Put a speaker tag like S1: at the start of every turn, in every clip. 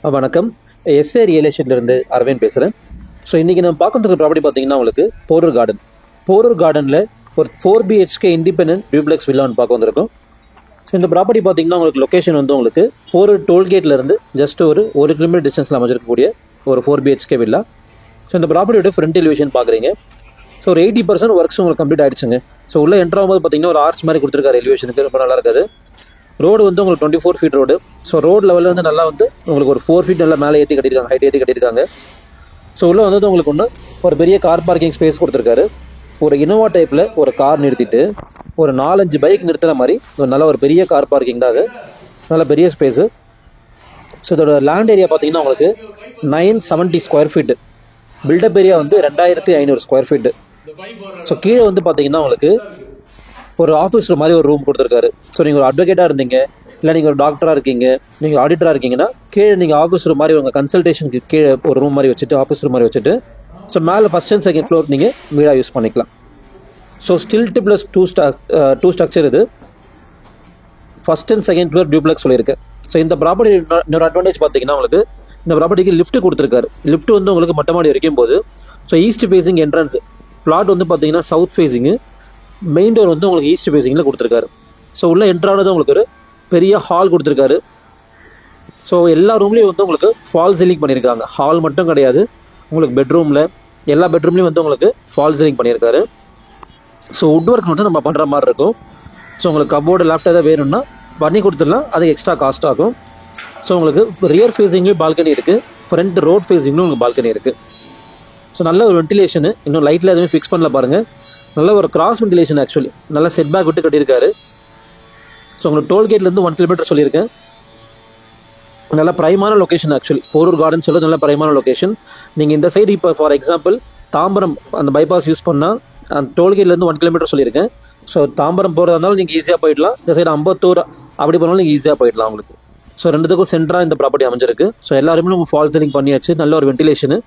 S1: வணக்கம். S A real எஸ்டேட்லேருந்து Aravind பேசுகிறேன். So இன்றைக்கி நம்ம பார்க்கறதுக்கு ப்ராப்பர்ட்டி பார்த்தீங்கன்னா உங்களுக்கு போரூர் கார்டனில் ஒரு 4 BHK இண்டிபெண்டன்ட் டியூப்ளெக்ஸ் வில்லான்னு பார்க்க வந்திருக்கோம். ஸோ இந்த ப்ராப்பர்ட்டி பார்த்தீங்கன்னா உங்களுக்கு லொக்கேஷன் வந்து உங்களுக்கு போரூர் டோல்கேட்லேருந்து ஜஸ்ட் ஒரு 1 கிலோமீட்டர் டிஸ்டன்ஸில் அமைஞ்சிருக்கக்கூடிய ஒரு 4 BHK வில்லா. ஸோ இந்த ப்ராப்பர்ட்டியோட ஃப்ரண்ட் எலிவேஷன் பார்க்குறீங்க. ஸோ ஒரு 80% ஒர்க்ஸ் உங்களுக்கு கம்ப்ளீட் ஆகிடுச்சுங்க. ஸோ உள்ளே என்ட்ரு ஆகும்போது பார்த்தீங்கன்னா ஒரு ஆர்ச் மாதிரி கொடுத்துருக்காரு எலிவேஷனுக்கு, ரொம்ப நல்லா இருக்காது. ரோடு வந்து உங்களுக்கு 24 feet ரோடு. ஸோ ரோடு லெவலில் வந்து நல்லா வந்து உங்களுக்கு ஒரு 4 feet நல்லா மேலே ஏற்றி கட்டியிருக்காங்க, ஹைட் ஏற்றி கட்டியிருக்காங்க. ஸோ உள்ளே வந்து உங்களுக்கு ஒன்று ஒரு பெரிய கார் பார்க்கிங் ஸ்பேஸ் கொடுத்துருக்காரு. ஒரு இனோவா டைப்பில் ஒரு கார் நிறுத்திட்டு ஒரு 4-5 பைக் நிறுத்துகிற மாதிரி ஒரு நல்ல ஒரு பெரிய கார் பார்க்கிங் தான் அது, நல்ல பெரிய ஸ்பேஸு. ஸோ இதோட லேண்ட் ஏரியா பார்த்தீங்கன்னா உங்களுக்கு 970 ஸ்கொயர் ஃபீட்டு, பில்டப் ஏரியா வந்து 2500 ஸ்கொயர் ஃபீட்டு. ஸோ கீழே வந்து பார்த்தீங்கன்னா உங்களுக்கு ஒரு ஆஃபீஸ் மாதிரி ஒரு ரூம் கொடுத்துருக்காரு. ஸோ நீங்கள் ஒரு அட்வொகேட்டாக இருந்தீங்க, இல்லை நீங்கள் ஒரு டாக்டராக இருக்கீங்க, நீங்கள் ஆடிட்டராக இருக்கீங்கன்னா கீழே நீங்கள் ஆஃபீஸ் ரூம் மாதிரி உங்கள் கன்சல்டேஷனுக்கு கீழே ஒரு ரூம் மாதிரி வச்சுட்டு, ஆஃபீஸ் ரூம் மாதிரி வச்சுட்டு, ஸோ மேலே ஃபஸ்ட் அண்ட் செகண்ட் ஃப்ளோர் நீங்கள் வீடாக யூஸ் பண்ணிக்கலாம். So stilt plus two structure இது. First and second floor duplex சொல்லியிருக்கேன். ஸோ இந்த ப்ராப்பர்ட்டி இன்னொரு அட்வான்டேஜ் பார்த்தீங்கன்னா உங்களுக்கு இந்த ப்ராப்பர்ட்டிக்கு லிஃப்ட் கொடுத்துருக்காரு. லிஃப்ட் வந்து உங்களுக்கு மொட்டை மாடி வரைக்கும் போது. So east facing entrance flat வந்து பார்த்தீங்கன்னா சவுத் ஃபேஸிங்கு, மெயின் டோர் வந்து உங்களுக்கு ஈஸ்ட் ஃபேஸிங்கில் கொடுத்துருக்காரு. ஸோ உள்ளே என்ட்ரானது உங்களுக்கு ஒரு பெரிய ஹால் கொடுத்துருக்காரு. ஸோ எல்லா ரூம்லேயும் வந்து உங்களுக்கு ஃபால் சீலிங் பண்ணியிருக்காங்க. ஹால் மட்டும் கிடையாது, உங்களுக்கு பெட்ரூமில் எல்லா பெட்ரூம்லேயும் வந்து உங்களுக்கு ஃபால் சீலிங் பண்ணியிருக்காரு. ஸோ வுட் ஒர்க் மட்டும் நம்ம பண்ணுற மாதிரி இருக்கும். ஸோ உங்களுக்கு கபோர்டு லேப்டாப் ஏதாவது வேணும்னா பண்ணி கொடுத்துடலாம், அதுக்கு எக்ஸ்ட்ரா காஸ்ட் ஆகும். ஸோ உங்களுக்கு ரியர் ஃபேஸிங்லேயும் பால்கனி இருக்குது, ஃப்ரண்ட் ரோட் ஃபேஸிங்லும் உங்களுக்கு பால்கனி இருக்குது. ஸோ நல்ல ஒரு வென்டிலேஷனு, இன்னும் லைட்டில் எதுவுமே ஃபிக்ஸ் பண்ணல பாருங்கள், நல்ல ஒரு கிராஸ் வென்டிலேஷன். ஆக்சுவலி நல்லா செட் பேக் விட்டு கட்டியிருக்காரு. ஸோ உங்களுக்கு டோல்கேட்லேருந்து 1 கிலோமீட்டர் சொல்லியிருக்கேன். நல்ல பிரைமான லொக்கேஷன். ஆக்சுவலி போரூர் கார்டன் சொல்ல நல்ல பிரைமான லொக்கேஷன். நீங்கள் இந்த சைடு இப்போ ஃபார் எக்ஸாம்பிள் தாம்பரம் அந்த பைபாஸ் யூஸ் பண்ணால் அந்த டோல்கேட்லேருந்து 1 கிலோமீட்டர் சொல்லியிருக்கேன். ஸோ தாம்பரம் போகிறதா இருந்தாலும் நீங்கள் ஈஸியாக போயிடலாம். இந்த சைடு அம்பத்தூர் அப்படி போனாலும் நீங்கள் ஈஸியாக போயிடலாம் உங்களுக்கு. ஸோ ரெண்டுத்துக்கும் சென்டராக இந்த ப்ராப்பர்ட்டி அமைஞ்சிருக்கு. ஸோ எல்லாருமே உங்களுக்கு ஃபால் சீலிங் பண்ணியாச்சு, நல்ல ஒரு வென்டிலேஷனு.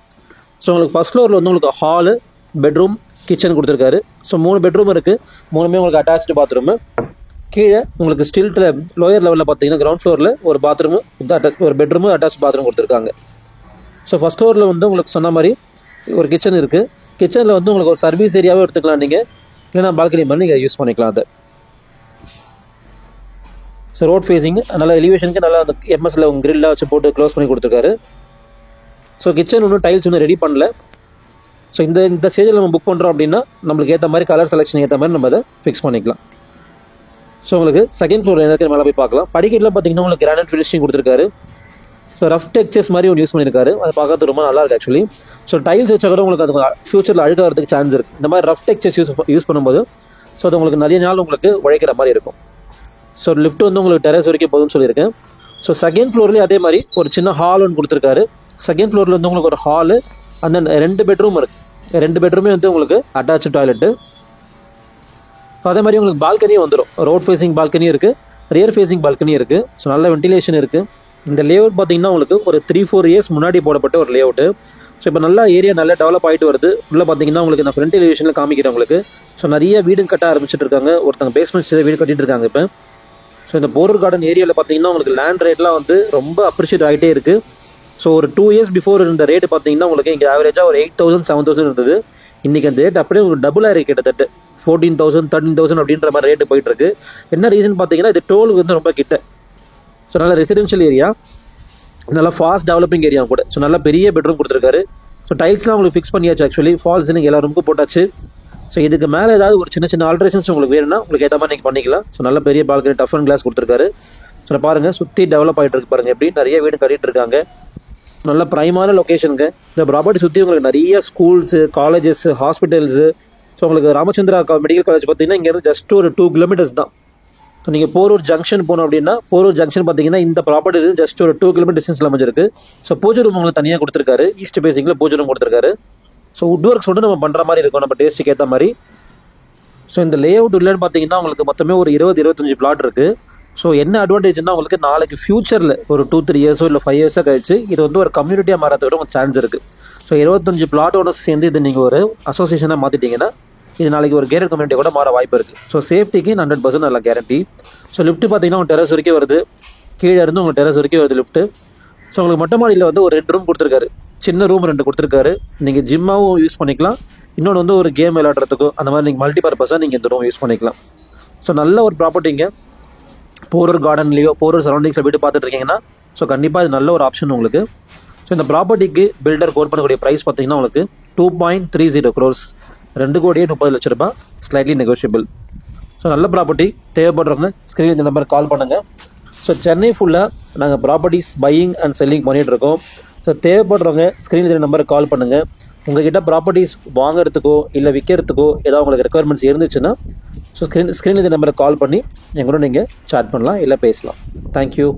S1: ஸோ உங்களுக்கு ஃபஸ்ட் ஃப்ளோரில் வந்து உங்களுக்கு ஹாலு, பெட்ரூம், கிச்சன் கொடுத்துருக்காரு. ஸோ 3 பெட்ரூம் இருக்குது, 3மே உங்களுக்கு அட்டாச்சு பாத்ரூமு. கீழே உங்களுக்கு ஸ்டில்ட்டில் லோயர் லெவலில் பார்த்தீங்கன்னா கிரவுண்ட் ஃப்ளோரில் ஒரு பாத்ரூமு, ஒரு பெட்ரூமு, அட்டாச் பாத்ரூம் கொடுத்துருக்காங்க. ஸோ ஃபஸ்ட் ஃப்ளோரில் வந்து உங்களுக்கு சொன்ன மாதிரி ஒரு கிச்சன் இருக்குது. கிச்சனில் வந்து உங்களுக்கு ஒரு சர்வீஸ் ஏரியாவே எடுத்துக்கலாம் நீங்கள், இல்லைனா பால்கனி மாதிரி நீங்கள் யூஸ் பண்ணிக்கலாம் அதை. ஸோ ரோட் ஃபேஸிங் நல்லா எலிவேஷனுக்கு நல்லா அந்த எம்எஸ்ல உங்கள் கிரில்லாக வச்சு போட்டு க்ளோஸ் பண்ணி கொடுத்துருக்காரு. ஸோ கிச்சன் ஒன்றும் டைல்ஸ் ஒன்றும் ரெடி பண்ணல. ஸோ இந்த ஸ்டேஜில் நம்ம புக் பண்ணுறோம் அப்படின்னா நம்மளுக்கு ஏற்ற மாதிரி கலர் செலெக்ஷன் ஏற்ற மாதிரி நம்ம அதை ஃபிக்ஸ் பண்ணிக்கலாம். ஸோ உங்களுக்கு செகண்ட் ஃப்ளோர் எனக்கு மேலே போய் பார்க்கலாம். படிக்கட்டில் பார்த்தீங்கன்னா உங்களுக்கு கிரானைட் ஃபினிஷிங் கொடுத்துருக்காரு. ஸோ ரஃப் டெக்ஸ்சர்ஸ் மாதிரி ஒன்று யூஸ் பண்ணியிருக்காரு, அது பார்க்கறது ரொம்ப நல்லா இருக்குது ஆக்சுவலி. ஸோ டைல்ஸ் வச்சா கூட உங்களுக்கு அது ஃபியூச்சரில் அழுக்காகிறதுக்கு சான்ஸ் இருக்குது. இந்த மாதிரி ரஃப் டெக்ஸ்சர்ஸ் யூஸ் பண்ணும்போது ஸோ அது உங்களுக்கு நிறைய நாள் உங்களுக்கு உழைக்கிற மாதிரி இருக்கும். ஸோ லிஃப்ட் வந்து உங்களுக்கு டெரஸ் வரைக்கும் போதும்னு சொல்லியிருக்கேன். ஸோ செகண்ட் ஃப்ளோர்லேயே அதே மாதிரி ஒரு சின்ன ஹால் ஒன்று கொடுத்துருக்காரு. செகண்ட் ஃப்ளோரில் வந்து உங்களுக்கு ஒரு ஹாலு, அந்த 2 பெட்ரூம் இருக்குது. 2 பெட்ரூமே வந்து உங்களுக்கு அட்டாச்சு டாய்லெட்டு. அதே மாதிரி உங்களுக்கு பால்கனியும் வந்துடும். ரோட் ஃபேஸிங் பால்கனியும் இருக்குது, ரியர் ஃபேஸிங் பால்கனியும் இருக்குது. ஸோ நல்ல வென்டிலேஷன் இருக்குது. இந்த லேஅவுட் பார்த்தீங்கன்னா உங்களுக்கு ஒரு 3-4 இயர்ஸ் முன்னாடி போடப்பட்ட ஒரு லேஅவுட்டு. ஸோ இப்போ நல்லா ஏரியா நல்லா டெவலப் ஆகிட்டு வருது. உள்ளே பார்த்தீங்கன்னா உங்களுக்கு நான் ஃப்ரண்ட் எலிவேஷனில் காமிக்கிறேன் உங்களுக்கு. ஸோ நிறைய வீடு கட்ட ஆரம்பிச்சுட்டு இருக்காங்க, ஒருத்தங்க பேஸ்மெண்ட் வீடு கட்டிட்டு இருக்காங்க இப்போ. ஸோ இந்த போரூர் கார்டன் ஏரியாவில் பார்த்தீங்கன்னா உங்களுக்கு லேண்ட் ரேட்லாம் வந்து ரொம்ப அப்ரிஷியேட் ஆகிட்டே இருக்குது. ஸோ ஒரு 2 இயர்ஸ் பிஃபோர் இருந்த ரேட்டு பார்த்தீங்கன்னா உங்களுக்கு இங்கே ஆவரேஜாக ஒரு 8,000 7,000 இருந்தது. இன்றைக்கி அந்த ரேட் அப்படியே உங்களுக்கு டபுளாக இருக்குது, கிட்டத்தட்ட 14,000 13,000 அப்படின்ற மாதிரி ரேட்டு போயிட்டுருக்கு. என்ன ரீசன் பார்த்தீங்கன்னா இது டோலுக்கு வந்து ரொம்ப கிட்ட. ஸோ நல்ல ரெசிடென்ஷியல் ஏரியா, நல்லா ஃபாஸ்ட் டெவலப்பிங் ஏரியா கூட. ஸோ நல்லா பெரிய பெட்ரூம் கொடுத்துருக்காரு. ஸோ டைல்ஸ்லாம் உங்களுக்கு ஃபிக்ஸ் பண்ணியாச்சு. ஆக்சுவலி ஃபால் சீலிங் எல்லா ரூமுக்கும் போட்டாச்சு. ஸோ இதுக்கு மேலே ஏதாவது ஒரு சின்ன சின்ன ஆல்ட்ரேஷன்ஸ் உங்களுக்கு வேணும்னா உங்களுக்கு ஏற்ற மாதிரி நீங்கள் பண்ணிக்கலாம். ஸோ நல்ல பெரிய பால்கனி, டஃப் அண்ட் கிளாஸ் கொடுத்துருக்காரு. ஸோ பாருங்கள் சுற்றி டெவலப் ஆகிட்டு இருக்கு பாருங்கள், எப்படி நிறைய வீடு கட்டிகிட்டு இருக்காங்க. நல்ல ப்ரைமான லொக்கேஷனுங்க. இந்த ப்ராப்பர்ட்டி சுற்றி உங்களுக்கு நிறைய ஸ்கூல்ஸு, காலேஜஸ், ஹாஸ்பிட்டல்ஸு. ஸோ உங்களுக்கு ராமச்சந்திரா மெடிக்கல் காலேஜ் பார்த்தீங்கன்னா இங்கேருந்து ஜஸ்ட் ஒரு 2 கிலோமீட்டர்ஸ் தான். ஸோ நீங்கள் போரூர் ஜங்ஷன் போனோம் அப்படின்னா போரூர் ஜங்ஷன் பார்த்தீங்கன்னா இந்த ப்ராப்பர்ட்டி ஜஸ்ட் ஒரு 2 கிலோமீட்டர் டிஸ்டன்ஸில் அமைஞ்சிருக்கு. ஸோ பூஜை ரூம் உங்களுக்கு தனியாக கொடுத்துருக்காரு, ஈஸ்ட் ஃபேஸிங்கில் பூஜை ரூம் கொடுத்துருக்காரு. ஸோ வுட் ஒர்க்ஸ் மட்டும் நம்ம பண்ணுற மாதிரி இருக்கும், நம்ம டேஸ்ட்டுக்கு ஏற்ற மாதிரி. ஸோ இந்த லேஅவுட் இல்லைன்னு பார்த்தீங்கன்னா உங்களுக்கு மொத்தமே ஒரு 20-25 பிளாட் இருக்குது. ஸோ என்ன அட்வான்டேஜ்னா உங்களுக்கு நாளைக்கு ஃபியூச்சரில் ஒரு 2-3 இயர்ஸோ இல்லை 5 இயர்ஸோ கழிச்சு இது வந்து ஒரு கம்யூனிட்டியாக மாறதுக்கு ஒரு சான்ஸ் இருக்குது. ஸோ 25 பிளாட்டோட சேர்ந்து இது நீங்கள் ஒரு அசோசியேஷனாக மாற்றிட்டீங்கன்னா இது நாளைக்கு ஒரு கேரட் கம்யூனிட்டி கூட மாற வாய்ப்பு இருக்குது. ஸோ சேஃப்டிக்கு 100% நல்ல கேரண்டி. ஸோ லிஃப்ட் பார்த்தீங்கன்னா உங்கள் டெரஸ் வரைக்கும் வருது, கீழே இருந்து உங்கள் டெரஸ் வரைக்கும் வருது லிஃப்ட்டு. ஸோ உங்களுக்கு மொட்டை மாடியில் வந்து ஒரு 2 ரூம் கொடுத்துருக்காரு, சின்ன ரூம் 2 கொடுத்துருக்காரு. நீங்கள் ஜிம்மாவும் யூஸ் பண்ணிக்கலாம், இன்னொன்று வந்து ஒரு கேம் விளையாடுறதுக்கோ அந்த மாதிரி நீங்கள் மல்டிபர்பஸாக நீங்கள் இந்த ரூம் யூஸ் பண்ணிக்கலாம். ஸோ நல்ல ஒரு ப்ராப்பர்ட்டிங்க. போரூர் கார்டன்லேயோ போரூர் சரௌண்டிங்ஸில் வீட்டு பார்த்துட்டு இருக்கீங்கன்னா ஸோ கண்டிப்பாக இது நல்ல ஒரு ஆப்ஷன் உங்களுக்கு. ஸோ இந்த ப்ராப்பர்ட்டிக்கு பில்டர் கோட் பண்ணக்கூடிய ப்ரைஸ் பார்த்தீங்கன்னா உங்களுக்கு 2.30 crores, 2,30,00,000 ரூபாய், ஸ்லைட்லி நெகோஷியபிள். ஸோ நல்ல ப்ராப்பர்ட்டி தேவைப்படுறவங்க ஸ்க்ரீன் இந்த நம்பர் கால் பண்ணுங்கள். ஸோ சென்னை ஃபுல்லாக நாங்கள் ப்ராப்பர்ட்டிஸ் பையிங் அண்ட் செல்லிங் பண்ணிகிட்ருக்கோம். ஸோ தேவைப்படுறவங்க ஸ்க்ரீன் இந்த நம்பருக்கு கால் பண்ணுங்கள். உங்கள்கிட்ட ப்ராப்பர்ட்டிஸ் வாங்குறதுக்கோ இல்லை விற்கிறதுக்கோ ஏதாவது உங்களுக்கு ரெக்குயர்மெண்ட்ஸ் இருந்துச்சுன்னா ஸோ ஸ்க்ரீன் இந்த நம்பருக்கு கால் பண்ணி எங்களோட நீங்கள் சாட் பண்ணலாம் இல்லை பேசலாம். தேங்க்யூ.